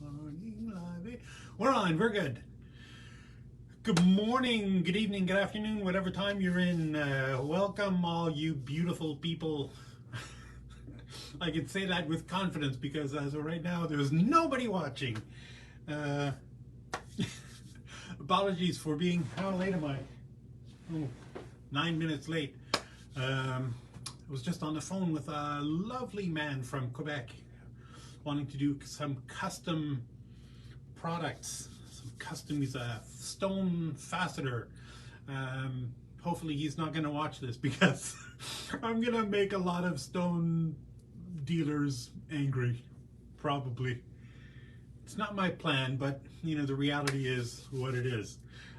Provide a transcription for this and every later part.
Morning live. We're on. We're good. Good morning, good evening, good afternoon, whatever time you're in. Welcome, all you beautiful people. I can say that with confidence because as of right now, there's nobody watching. Uh, Apologies for being. How late am I? Oh, 9 minutes late. I was just on the phone with a lovely man from Quebec wanting to do some custom products, some custom. He's a stone faceter. Hopefully he's not going to watch this because I'm going to make a lot of stone dealers angry, probably. It's not my plan, but you know, the reality is what it is.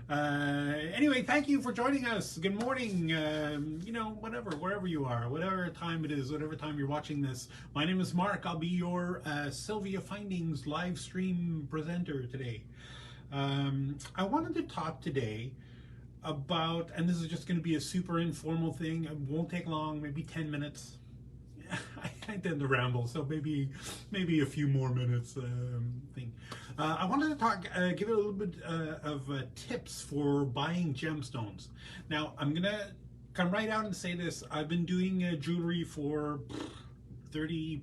Anyway, thank you for joining us. Good morning. You know, whatever, wherever you are, whatever time it is, whatever time you're watching this. My name is Mark. I'll be your Sylvia Findings live stream presenter today. I wanted to talk today about, and this is just going to be a super informal thing. It won't take long, maybe 10 minutes. I tend to ramble, so maybe a few more minutes thing. I wanted to talk, give it a little bit of tips for buying gemstones. Now, I'm gonna come right out and say this. I've been doing jewelry for 30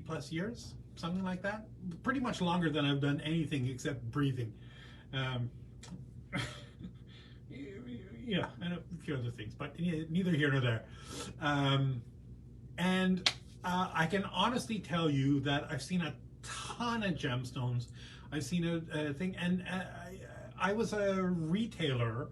plus years, something like that. Pretty much longer than I've done anything except breathing. Yeah, and a few other things, but neither here nor there. I can honestly tell you that I've seen a ton of gemstones. I've seen a thing, and I was a retailer,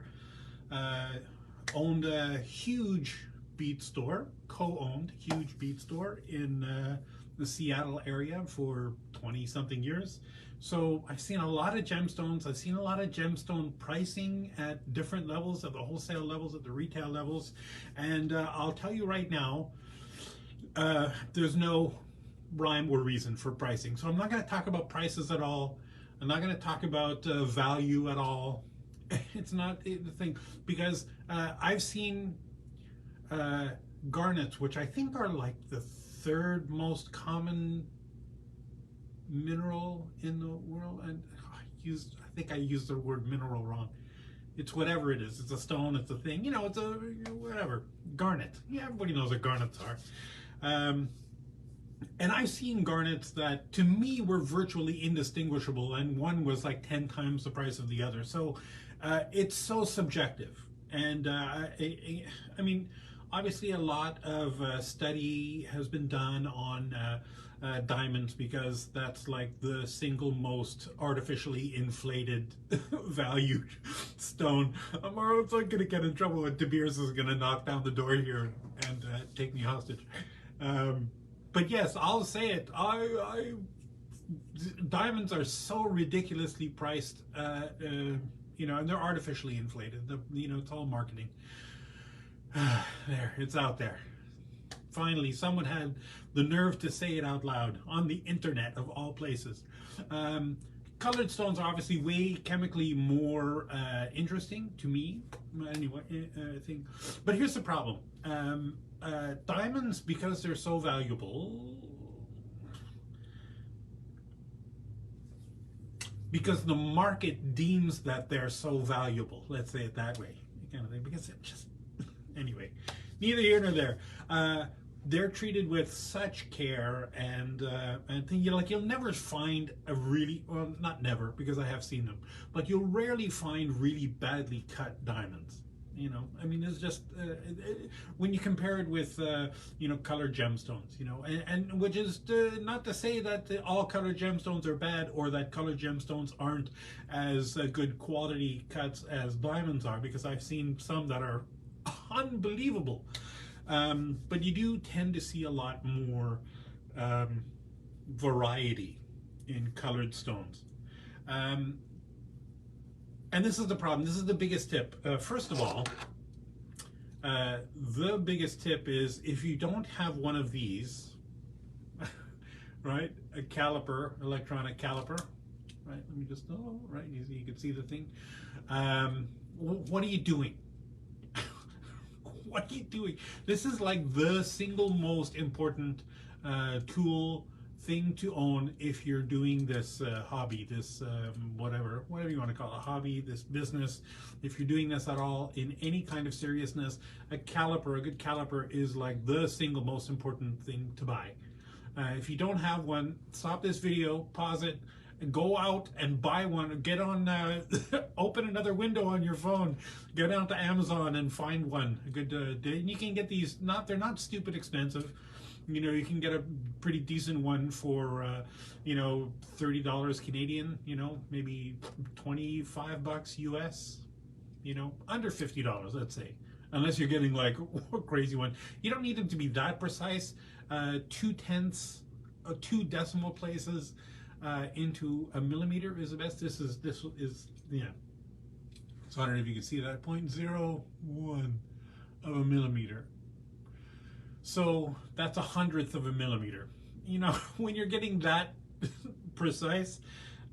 owned a huge bead store, co-owned huge bead store in the Seattle area for 20-something years. So I've seen a lot of gemstones. I've seen a lot of gemstone pricing at different levels, at the wholesale levels, at the retail levels. And I'll tell you right now, there's no rhyme or reason for pricing. So I'm not going to talk about prices at all. I'm not going to talk about value at all. It's not the thing, because I've seen garnets, which I think are like the third most common mineral in the world. And I think I used the word mineral wrong. It's whatever it is. It's a stone, it's a thing, you know, it's a whatever. Garnet. Yeah, everybody knows what garnets are. And I've seen garnets that to me were virtually indistinguishable, and one was like 10 times the price of the other. So it's so subjective. And I mean, obviously a lot of study has been done on diamonds, because that's like the single most artificially inflated valued stone. Or else I'm gonna get in trouble when De Beers is gonna knock down the door here and take me hostage. But yes, I'll say it. Diamonds are so ridiculously priced, you know, and they're artificially inflated. You know, it's all marketing. There, it's out there. Finally, someone had the nerve to say it out loud on the internet, of all places. Colored stones are obviously way chemically more interesting to me, anyway. I think, but here's the problem: diamonds, because they're so valuable, because the market deems that they're so valuable. Let's say it that way, kind of thing. Because it just anyway, neither here nor there. They're treated with such care, and you know, like, you'll never find a really, well, not never, because I have seen them, but you'll rarely find really badly cut diamonds. You know, I mean, it's just when you compare it with you know, colored gemstones, you know, and which is not to say that all colored gemstones are bad, or that colored gemstones aren't as good quality cuts as diamonds are, because I've seen some that are unbelievable. But you do tend to see a lot more variety in colored stones. And this is the problem. This is the biggest tip. First of all, the biggest tip is, if you don't have one of these, right, a caliper, electronic caliper, right, let me just, oh, right, you can see the thing. What are you doing? What are you doing? This is like the single most important tool, thing to own if you're doing this hobby, this whatever you want to call it, a hobby, this business. If you're doing this at all in any kind of seriousness, a good caliper is like the single most important thing to buy. If you don't have one, stop this video, pause it, and go out and buy one. Get on, open another window on your phone, get out to Amazon and find one. A good, and you can get these. They're not stupid expensive. You know, you can get a pretty decent one for, you know, $30 Canadian. You know, maybe $25 US. You know, under $50, let's say. Unless you're getting like a crazy one. You don't need them to be that precise. 2/10, 2 decimal places into a millimeter is the best. This is yeah. So I don't know if you can see that, 0.01 of a millimeter. So that's 100th of a millimeter. You know, when you're getting that precise,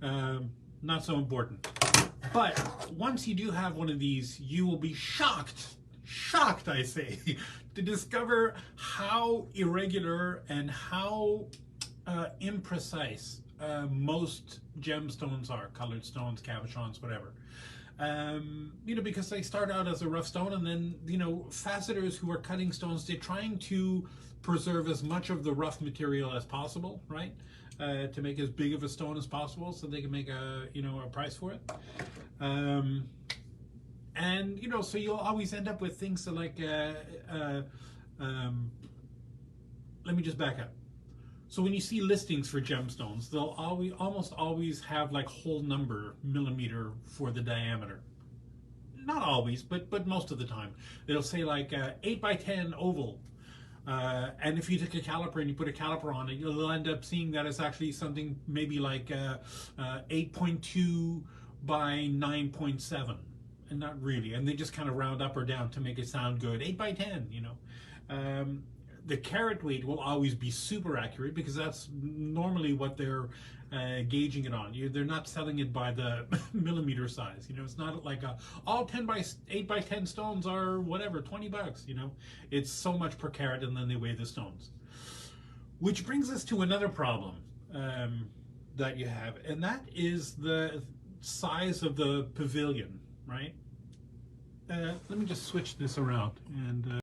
not so important. But once you do have one of these, you will be shocked, I say, to discover how irregular and how imprecise most gemstones are, colored stones, cabochons, whatever. You know, because they start out as a rough stone, and then, you know, faceters who are cutting stones, they're trying to preserve as much of the rough material as possible, right? To make as big of a stone as possible so they can make a, you know, a price for it. And, you know, so you'll always end up with things that like, let me just back up. So when you see listings for gemstones, they'll almost always have like whole number millimeter for the diameter. Not always, but most of the time. It'll say like 8 by 10 oval. And if you take a caliper and you put a caliper on it, you'll end up seeing that it's actually something maybe like 8.2 by 9.7. And not really. And they just kind of round up or down to make it sound good. 8 by 10, you know. The carat weight will always be super accurate because that's normally what they're gauging it on. They're not selling it by the millimeter size. You know, it's not like all 8 by 10 stones are whatever, $20. You know, it's so much per carat, and then they weigh the stones. Which brings us to another problem that you have, and that is the size of the pavilion, right? Let me just switch this around and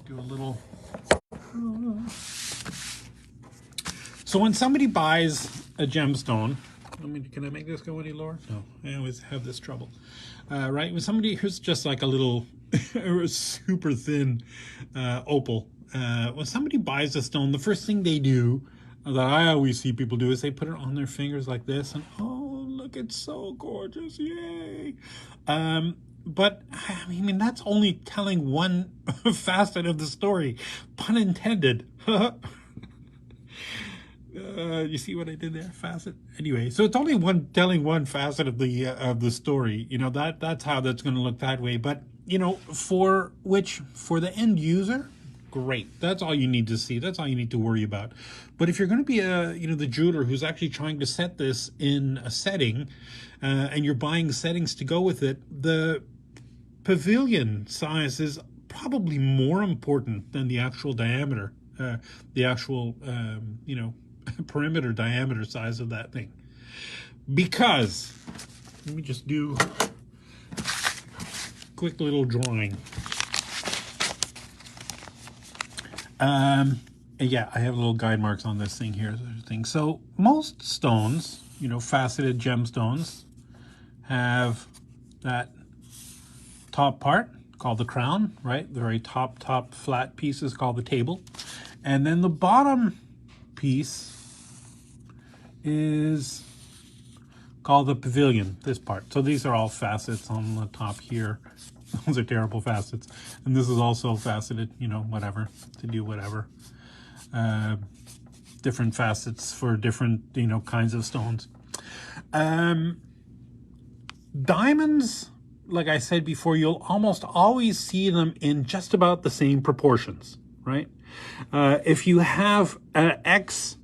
do a little. So when somebody buys a gemstone, can I make this go any lower? No, I always have this trouble. Right, when somebody, here's just like a little super thin opal. When somebody buys a stone, the first thing they do, that I always see people do, is they put it on their fingers like this, and oh, look, it's so gorgeous, yay! But I mean, that's only telling one facet of the story, pun intended. You see what I did there? Facet. Anyway, so it's only telling one facet of the story. You know, that's how that's going to look that way. But you know, for the end user, great. That's all you need to see. That's all you need to worry about. But if you're going to be the jeweler who's actually trying to set this in a setting, and you're buying settings to go with it, the pavilion size is probably more important than the actual diameter, the actual perimeter diameter size of that thing. Because, let me just do a quick little drawing. Yeah, I have little guide marks on this thing here. So most stones, you know, faceted gemstones, have that top part called the crown, right? The very top flat piece is called the table. And then the bottom piece is called the pavilion, this part. So these are all facets on the top here. Those are terrible facets. And this is also faceted, you know, whatever, to do whatever. Different facets for different, you know, kinds of stones. Diamonds, like I said before, you'll almost always see them in just about the same proportions, right? If you have an X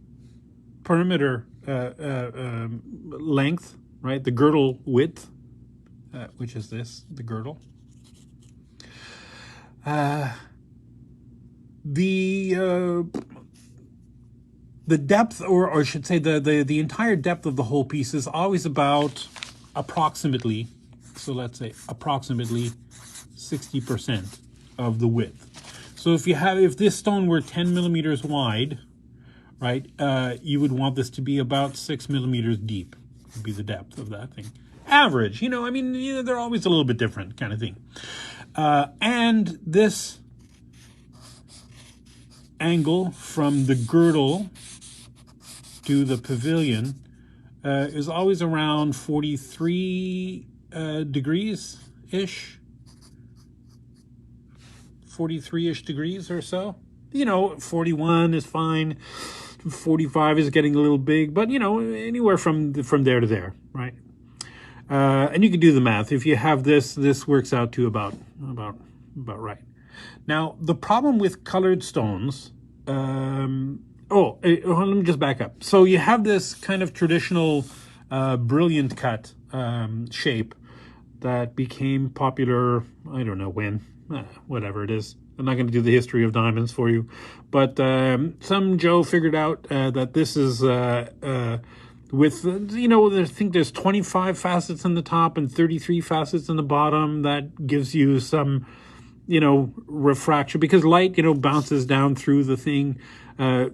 perimeter length, right, the girdle width, which is this, the girdle, the the depth, or I should say the entire depth of the whole piece is always about approximately, so let's say approximately 60% of the width. So if this stone were 10 millimeters wide, right, you would want this to be about 6 millimeters deep, would be the depth of that thing. Average, I mean, they're always a little bit different kind of thing. And this angle from the girdle to the pavilion is always around 43 degrees-ish. 43-ish degrees or so. 41 is fine. 45 is getting a little big, but anywhere from there to there, right? And you can do the math. If you have this works out to about right. Now, the problem with colored stones, let me just back up. So you have this kind of traditional brilliant cut shape that became popular, I don't know when, whatever it is. I'm not going to do the history of diamonds for you, but some Joe figured out that this is with, I think there's 25 facets in the top and 33 facets in the bottom. That gives you some, refraction, because light, bounces down through the thing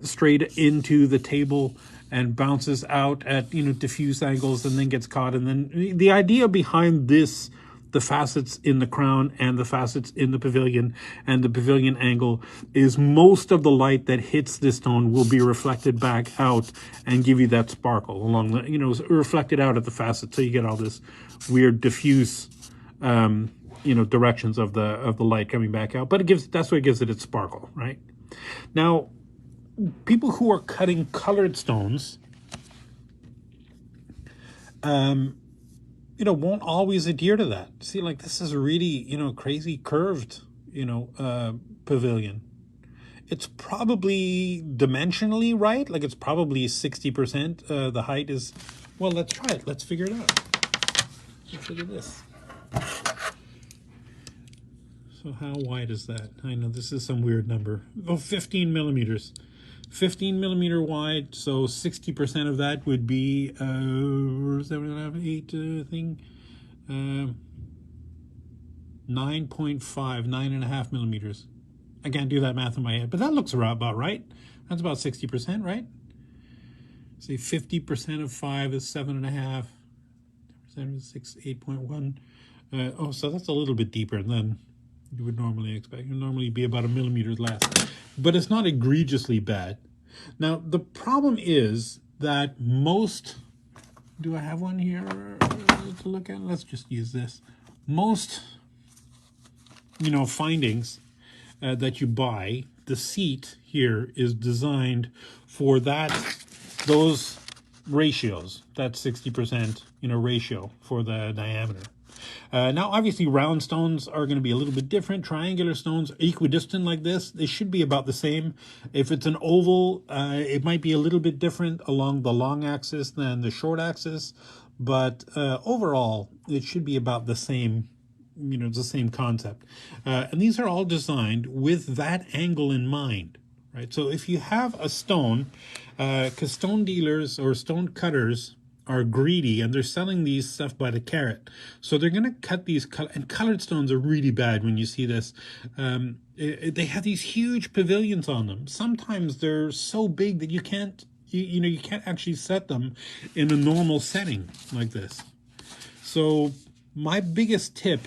straight into the table and bounces out at, diffuse angles and then gets caught. And then the idea behind this, the facets in the crown and the facets in the pavilion and the pavilion angle, is most of the light that hits this stone will be reflected back out and give you that sparkle along the, reflected out at the facet. So you get all this weird diffuse, directions of the light coming back out. But that's what gives it its sparkle, right? Now, people who are cutting colored stones, won't always adhere to that. See, like this is really, crazy curved, pavilion. It's probably dimensionally right. Like it's probably 60%. The height is, well, let's try it. Let's figure it out. Let's look at this. So how wide is that? I know this is some weird number. Oh, 15 millimeters. 15 millimeter wide, so 60% of that would be 7.5, 8 thing, 9.5, 9.5 millimeters. I can't do that math in my head, but that looks about right. That's about 60%, right? Say 50% of 5 is 7.5. 7 is 6, 8.1. So that's a little bit deeper than you would normally expect. It would normally be about a millimeter less, but it's not egregiously bad. Now, the problem is that most, do I have one here to look at? Let's just use this. Most, findings that you buy, the seat here is designed for those ratios, that 60%, ratio for the diameter. Now, obviously, round stones are going to be a little bit different. Triangular stones, equidistant like this, they should be about the same. If it's an oval, it might be a little bit different along the long axis than the short axis. But overall, it should be about the same, it's the same concept. And these are all designed with that angle in mind, right? So if you have a stone, because stone dealers or stone cutters are greedy and they're selling these stuff by the carat, so they're going to cut these and colored stones are really bad. When you see this, they have these huge pavilions on them. Sometimes they're so big that you can't actually set them in a normal setting like this. So my biggest tip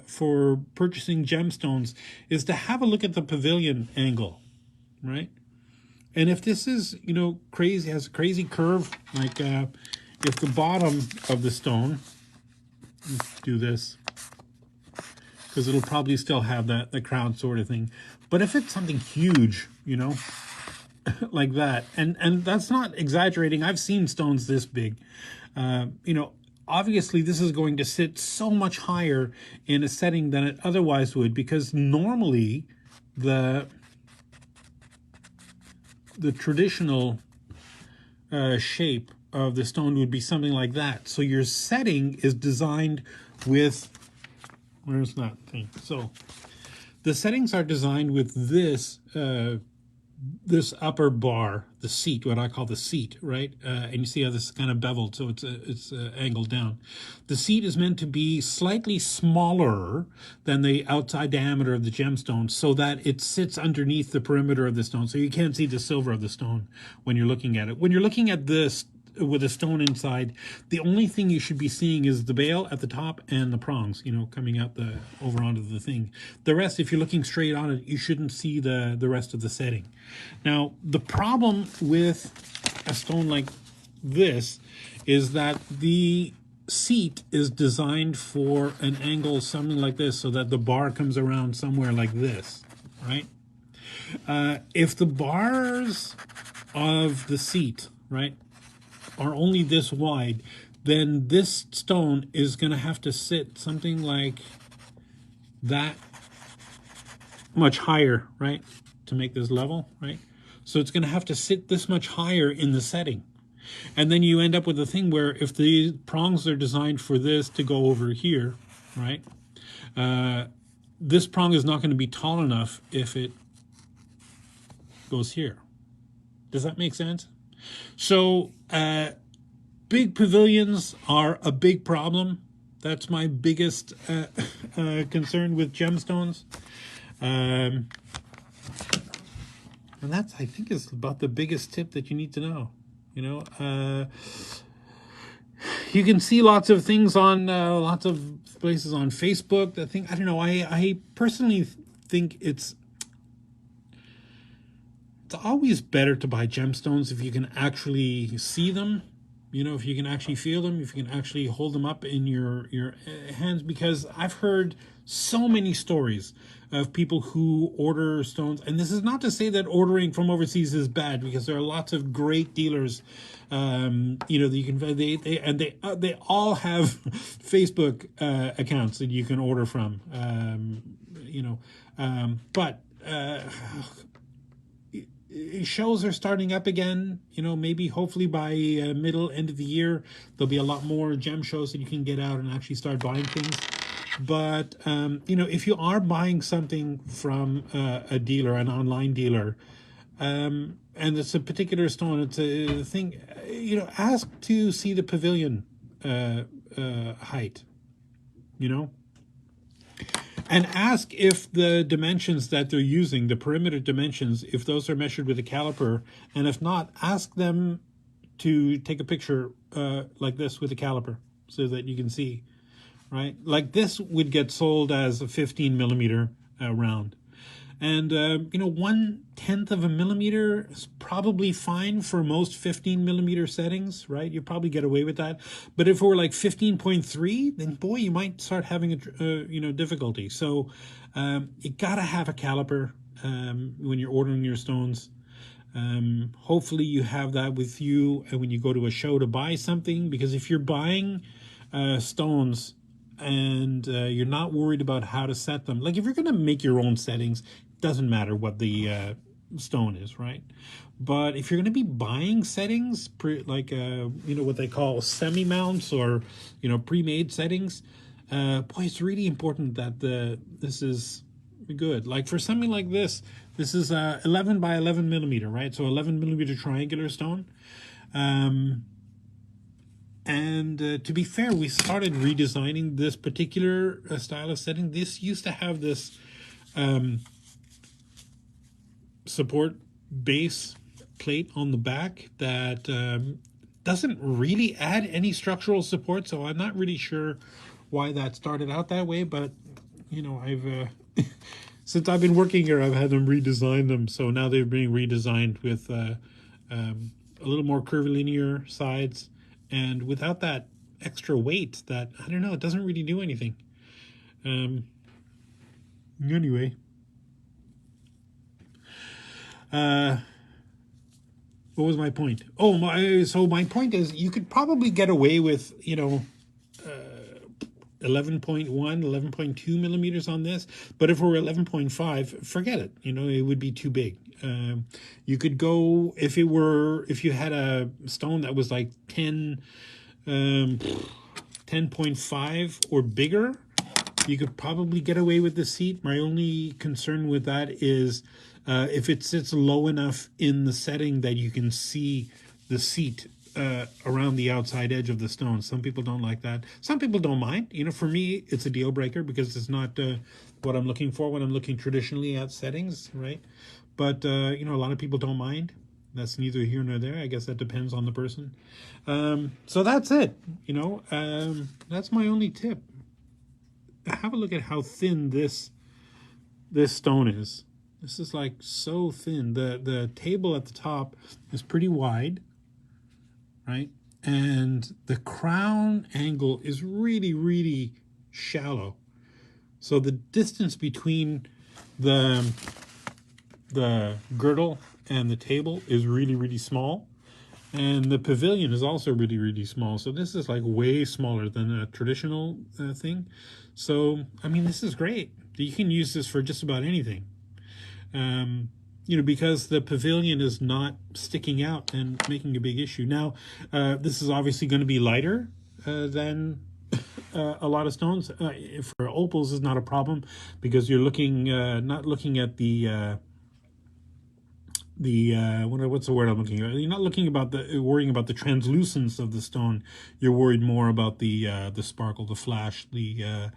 for purchasing gemstones is to have a look at the pavilion angle, right? And if this is, crazy, has a crazy curve, like if the bottom of the stone, let's do this, because it'll probably still have the crown sort of thing. But if it's something huge, like that, and that's not exaggerating. I've seen stones this big. Obviously this is going to sit so much higher in a setting than it otherwise would, because normally the traditional shape of the stone would be something like that. So your setting is designed with, where's that thing? So the settings are designed with this this upper bar, the seat, what I call the seat, right? And you see how this is kind of beveled, so it's angled down. The seat is meant to be slightly smaller than the outside diameter of the gemstone, so that it sits underneath the perimeter of the stone, so you can't see the silver of the stone when you're looking at it. When you're looking at this with a stone inside, the only thing you should be seeing is the bail at the top and the prongs, you know, coming out the over onto the thing. The rest, if you're looking straight on it, you shouldn't see the rest of the setting. Now, the problem with a stone like this is that the seat is designed for an angle something like this, so that the bar comes around somewhere like this, right? If the bars of the seat, right, are only this wide, then this stone is going to have to sit something like that much higher, right, to make this level, right? So it's going to have to sit this much higher in the setting. And then you end up with a thing where if the prongs are designed for this to go over here, right, this prong is not going to be tall enough if it goes here. Does that make sense? So big pavilions are a big problem. That's my biggest concern with gemstones. And that's, I think, is about the biggest tip that you need to know. You know, you can see lots of things on lots of places on Facebook. I think, I don't know, I personally think it's always better to buy gemstones if you can actually see them, you know, if you can actually feel them, if you can actually hold them up in your hands, because I've heard so many stories of people who order stones, and this is not to say that ordering from overseas is bad, because there are lots of great dealers, you know, that you can, they all have Facebook accounts that you can order from, you know, but shows are starting up again, you know, maybe hopefully by end of the year, there'll be a lot more gem shows that you can get out and actually start buying things. But, you know, if you are buying something from a dealer, an online dealer, and it's a particular stone, it's a thing, you know, ask to see the pavilion height, you know, and ask if the dimensions that they're using, the perimeter dimensions, if those are measured with a caliper, and if not, ask them to take a picture like this with a caliper so that you can see, right? Like this would get sold as a 15 millimeter round. And, you know, 1/10 of a millimeter is probably fine for most 15 millimeter settings, right? You probably get away with that. But if we're like 15.3, then boy, you might start having you know, difficulty. So you gotta have a caliper when you're ordering your stones. Hopefully you have that with you when you go to a show to buy something, because if you're buying stones and you're not worried about how to set them, like if you're going to make your own settings, doesn't matter what the stone is, right? But if you're going to be buying settings, like you know, what they call semi-mounts, or you know, pre-made settings, boy, it's really important that this is good. Like for something like this is 11 by 11 millimeter, right? So 11 millimeter triangular stone. And to be fair, we started redesigning this particular style of setting. This used to have this support base plate on the back that doesn't really add any structural support. So I'm not really sure why that started out that way. But, you know, I've since I've been working here, I've had them redesign them. So now they're being redesigned with a little more curvilinear sides, and without that extra weight that, I don't know, it doesn't really do anything. Anyway. What was my point? Oh, so my point is you could probably get away with, you know, 11.1, 11.2 millimeters on this. But if we're 11.5, forget it. You know, it would be too big. You could go, if you had a stone that was like 10.5 or bigger, you could probably get away with the seat. My only concern with that is if it sits low enough in the setting that you can see the seat around the outside edge of the stone. Some people don't like that. Some people don't mind. You know, for me, it's a deal breaker because it's not what I'm looking for when I'm looking traditionally at settings, right? But you know, a lot of people don't mind. That's neither here nor there. I guess that depends on the person. So that's it. You know, that's my only tip. Have a look at how thin this stone is. This is like so thin. The table at the top is pretty wide, right? And the crown angle is really, really shallow. So the distance between the girdle and the table is really, really small. And the pavilion is also really, really small. So this is like way smaller than a traditional thing. So, I mean, this is great. You can use this for just about anything. You know, because the pavilion is not sticking out and making a big issue. Now, this is obviously going to be lighter than a lot of stones. For opals is not a problem because you're looking, not looking at what's the word I'm looking at? You're not worrying about the translucence of the stone. You're worried more about the sparkle, the flash, the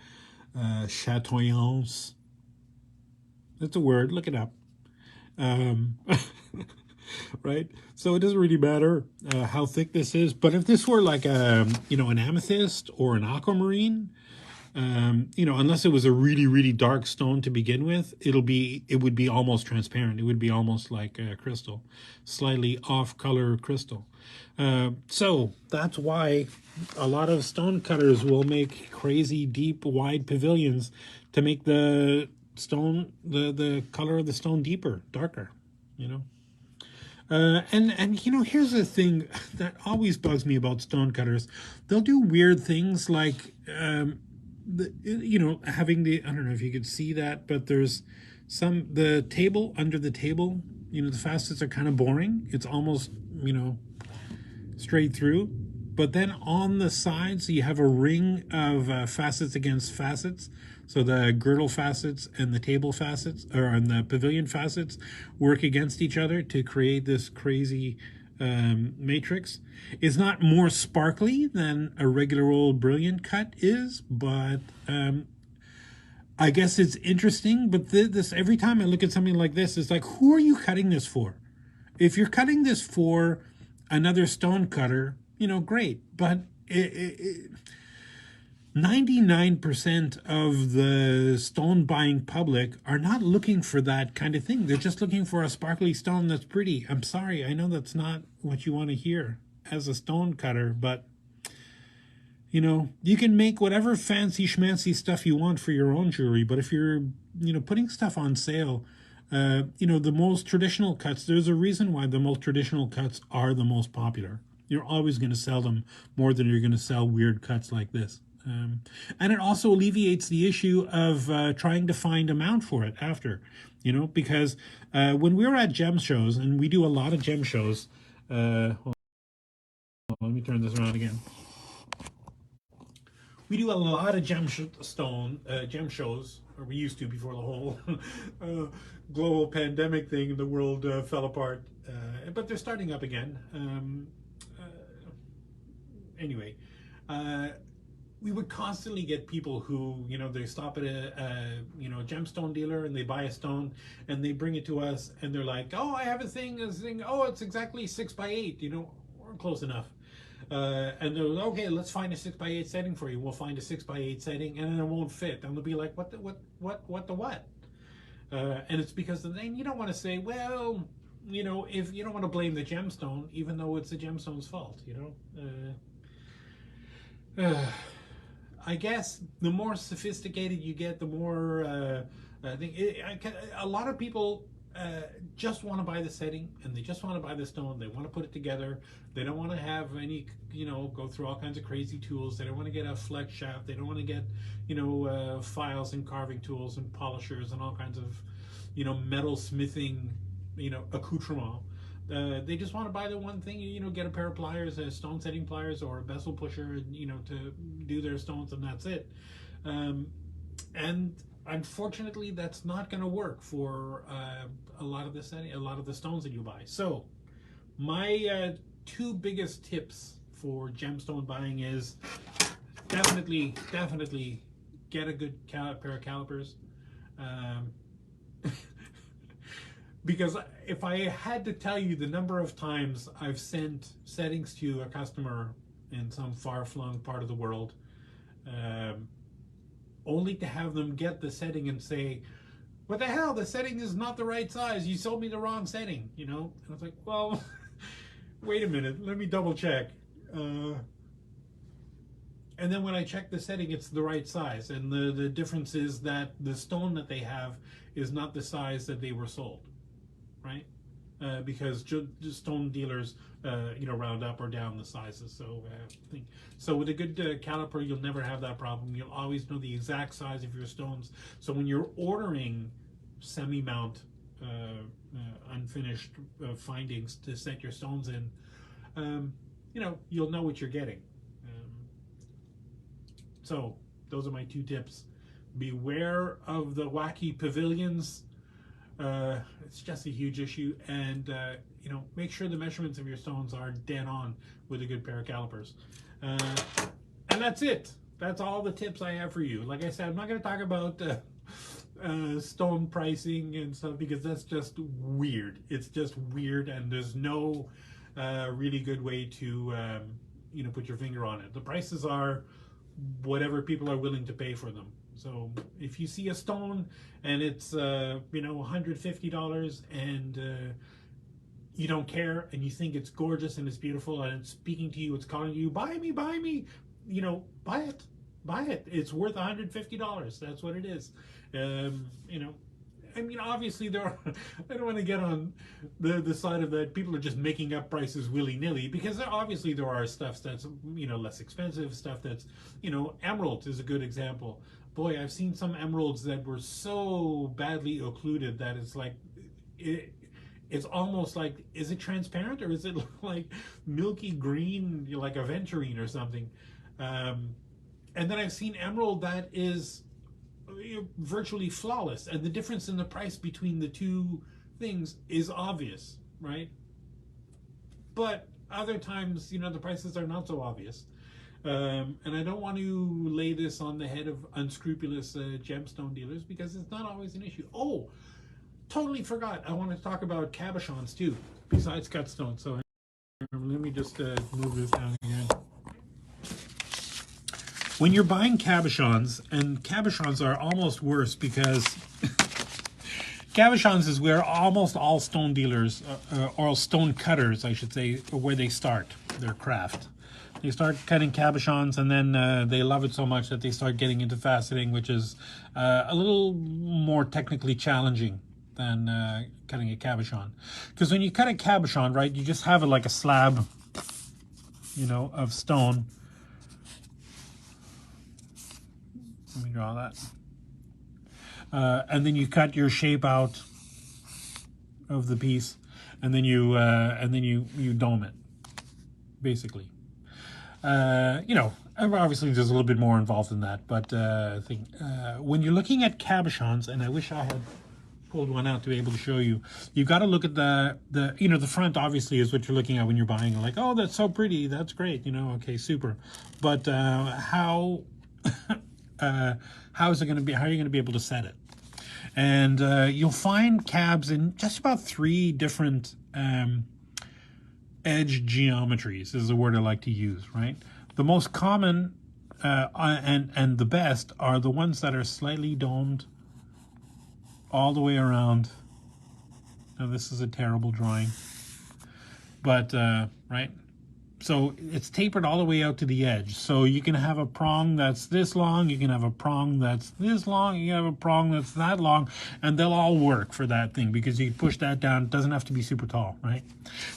chatoyance. That's a word. Look it up. Right. So it doesn't really matter how thick this is. But if this were like you know, an amethyst or an aquamarine, you know, unless it was a really, really dark stone to begin with, it would be almost transparent. It would be almost like a crystal, slightly off-color crystal. So that's why a lot of stone cutters will make crazy, deep, wide pavilions to make the stone, the color of the stone deeper, darker, you know. And you know, here's the thing that always bugs me about stone cutters. They'll do weird things like you know, having I don't know if you could see that, but there's the table, under the table, you know, the facets are kind of boring. It's almost, you know, straight through. But then on the sides, you have a ring of facets against facets. So the girdle facets and the table facets, or and the pavilion facets, work against each other to create this crazy matrix. It's not more sparkly than a regular old brilliant cut is, but I guess it's interesting. But this, every time I look at something like this, it's like, who are you cutting this for? If you're cutting this for another stone cutter, you know, great. But 99% of the stone buying public are not looking for that kind of thing. They're just looking for a sparkly stone that's pretty. I'm sorry, I know that's not what you want to hear as a stone cutter, but you know, you can make whatever fancy schmancy stuff you want for your own jewelry, but if you're, you know, putting stuff on sale, you know, the most traditional cuts, there's a reason why the most traditional cuts are the most popular. You're always going to sell them more than you're going to sell weird cuts like this. And it also alleviates the issue of trying to find a mount for it after, you know, because when we were at gem shows, and we do a lot of gem shows, hold on, let me turn this around again. We do a lot of gem shows, or we used to before the whole global pandemic thing and the world fell apart. But they're starting up again. Anyway, we would constantly get people who, you know, they stop at a you know, gemstone dealer and they buy a stone and they bring it to us and they're like, oh, I have a thing, oh, it's exactly 6x8, you know, or close enough. And they're like, okay, let's find a 6x8 setting for you. We'll find a 6x8 setting, and then it won't fit. And they'll be like, what? And it's because then you don't want to say, well, you know, if you don't want to blame the gemstone, even though it's the gemstone's fault, you know. I guess the more sophisticated you get, the more I think a lot of people just want to buy the setting, and they just want to buy the stone. They want to put it together. They don't want to have any, you know, go through all kinds of crazy tools. They don't want to get a flex shaft. They don't want to get, you know, files and carving tools and polishers and all kinds of, you know, metal smithing, you know, accoutrement. They just want to buy the one thing, you know, get a pair of pliers, stone setting pliers, or a bezel pusher, you know, to do their stones, and that's it. And unfortunately, that's not going to work for a lot of the stones that you buy. So my two biggest tips for gemstone buying is definitely get a good pair of calipers. Because if I had to tell you the number of times I've sent settings to a customer in some far-flung part of the world, only to have them get the setting and say, what the hell, the setting is not the right size, you sold me the wrong setting, you know? And I was like, well, wait a minute, let me double check. And then when I check the setting, it's the right size, and the difference is that the stone that they have is not the size that they were sold, right? Because stone dealers, round up or down the sizes. So with a good caliper, you'll never have that problem. You'll always know the exact size of your stones. So when you're ordering semi-mount, unfinished findings to set your stones in, you'll know what you're getting. So those are my two tips. Beware of the wacky pavilions. It's just a huge issue, and make sure the measurements of your stones are dead on with a good pair of calipers. And that's it. That's all the tips I have for you. Like I said, I'm not going to talk about stone pricing and stuff, because that's just weird. It's just weird, and there's no really good way to put your finger on it. The prices are whatever people are willing to pay for them. So if you see a stone and it's $150 and you don't care, and you think it's gorgeous and it's beautiful and it's speaking to you, it's calling you, buy me, buy it. It's worth $150. That's what it is. Obviously there are, I don't want to get on the side of that people are just making up prices willy-nilly, because obviously there are stuff that's less expensive, stuff that's emeralds is a good example. Boy, I've seen some emeralds that were so badly occluded that it's like it's almost like, is it transparent or is it like milky green, like aventurine or something? And then I've seen emerald that is virtually flawless, and the difference in the price between the two things is obvious, right? But other times, the prices are not so obvious. And I don't want to lay this on the head of unscrupulous gemstone dealers, because it's not always an issue. Oh, totally forgot. I want to talk about cabochons too, besides cut stones. So let me just move this down again. When you're buying cabochons, and cabochons are almost worse, because cabochons is where almost all stone dealers, or stone cutters, I should say, where they start their craft. They start cutting cabochons, and then they love it so much that they start getting into faceting, which is a little more technically challenging than cutting a cabochon. Because when you cut a cabochon, right, you just have it like a slab, of stone. Let me draw that. And then you cut your shape out of the piece, and then you dome it, basically. Obviously there's a little bit more involved in that, but I think when you're looking at cabochons, and I wish I had pulled one out to be able to show you, you've got to look at the front obviously is what you're looking at when you're buying. Like, oh, that's so pretty, that's great, okay, super. But how is it going to be? How are you going to be able to set it? And you'll find cabs in just about 3 different edge geometries is the word I like to use, right? The most common and the best are the ones that are slightly domed all the way around. Now this is a terrible drawing, but right? So it's tapered all the way out to the edge. So you can have a prong that's this long, you can have a prong that's this long, you can have a prong that's that long, and they'll all work for that thing, because you can push that down. It doesn't have to be super tall, right?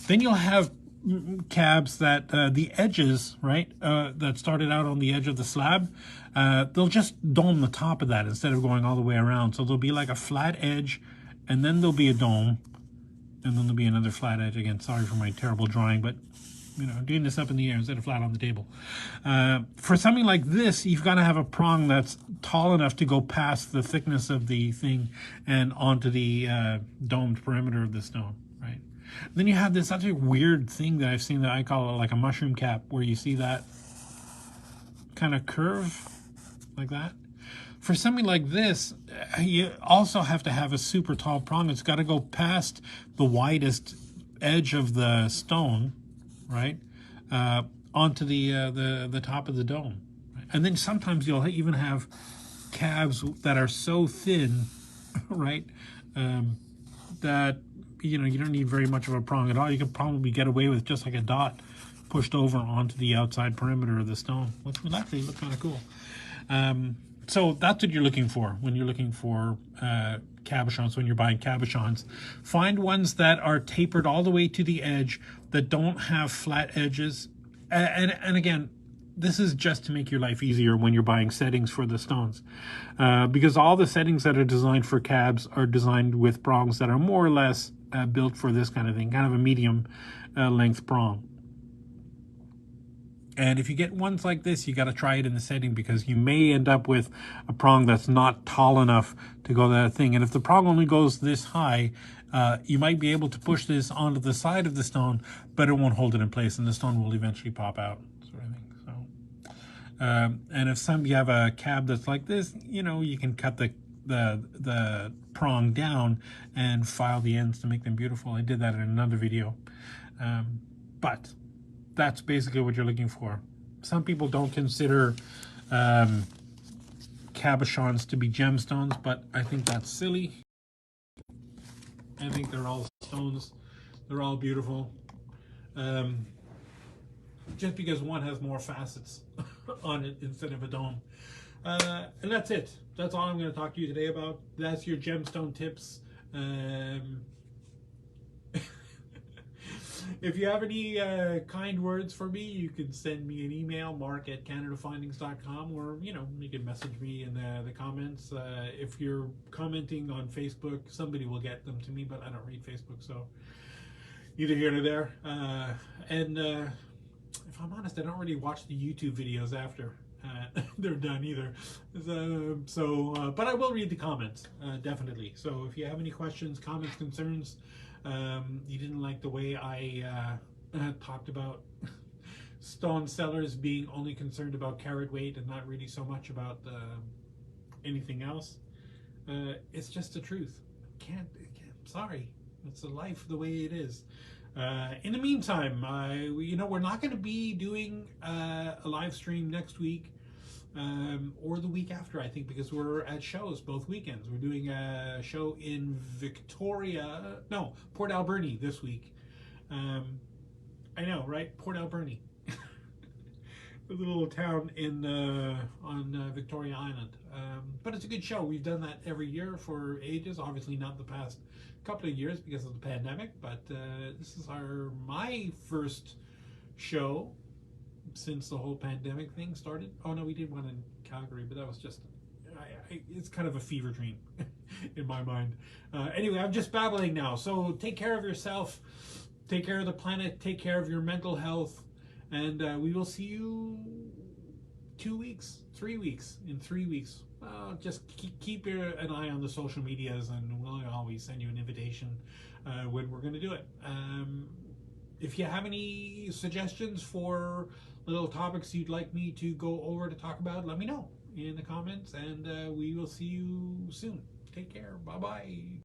Then you'll have cabs that the edges, right, that started out on the edge of the slab, they'll just dome the top of that instead of going all the way around. So there'll be like a flat edge, and then there'll be a dome, and then there'll be another flat edge. Again, sorry for my terrible drawing, but doing this up in the air instead of flat on the table. For something like this, you've got to have a prong that's tall enough to go past the thickness of the thing and onto the domed perimeter of the stone, right? Then you have this other weird thing that I've seen that I call it like a mushroom cap, where you see that kind of curve like that. For something like this, you also have to have a super tall prong. It's got to go past the widest edge of the stone, right, onto the top of the dome. And then sometimes you'll even have cabs that are so thin, right, that you don't need very much of a prong at all. You could probably get away with just like a dot pushed over onto the outside perimeter of the stone, which would actually look kind of cool. So that's what you're looking for when you're looking for cabochons, when you're buying cabochons. Find ones that are tapered all the way to the edge, that don't have flat edges. And again, this is just to make your life easier when you're buying settings for the stones. Because all the settings that are designed for cabs are designed with prongs that are more or less built for this kind of thing, kind of a medium length prong. And if you get ones like this, you got to try it in the setting, because you may end up with a prong that's not tall enough to go that thing. And if the prong only goes this high, you might be able to push this onto the side of the stone, but it won't hold it in place, and the stone will eventually pop out, sort of thing. So, and if you have a cab that's like this, you can cut the prong down and file the ends to make them beautiful. I did that in another video, but that's basically what you're looking for. Some people don't consider cabochons to be gemstones, but I think that's silly. I think they're all stones. They're all beautiful. Just because one has more facets on it instead of a dome. And that's it. That's all I'm going to talk to you today about. That's your gemstone tips. If you have any kind words for me, you can send me an email, mark@canadafindings.com, or you can message me in the comments. If you're commenting on Facebook, somebody will get them to me, but I don't read Facebook, so neither here nor there. And if I'm honest, I don't really watch the YouTube videos after they're done either. But I will read the comments, definitely. So if you have any questions, comments, concerns, you didn't like the way I talked about stone sellers being only concerned about carat weight and not really so much about anything else, it's just the truth. Sorry, it's the life the way it is. In the meantime, we're not going to be doing a live stream next week or the week after, I think, because we're at shows both weekends. We're doing a show in Port Alberni this week. I know, right? Port Alberni. A little town on Victoria Island. But it's a good show. We've done that every year for ages. Obviously not the past couple of years because of the pandemic, but this is my first show since the whole pandemic thing started. Oh no, we did one in Calgary, but that was just it's kind of a fever dream in my mind. Anyway, I'm just babbling now, so take care of yourself, take care of the planet, take care of your mental health, and we will see you 2 weeks, 3 weeks, in 3 weeks. Just keep an eye on the social medias, and we'll always send you an invitation when we're going to do it. If you have any suggestions for little topics you'd like me to go over to talk about, let me know in the comments, and we will see you soon. Take care. Bye-bye.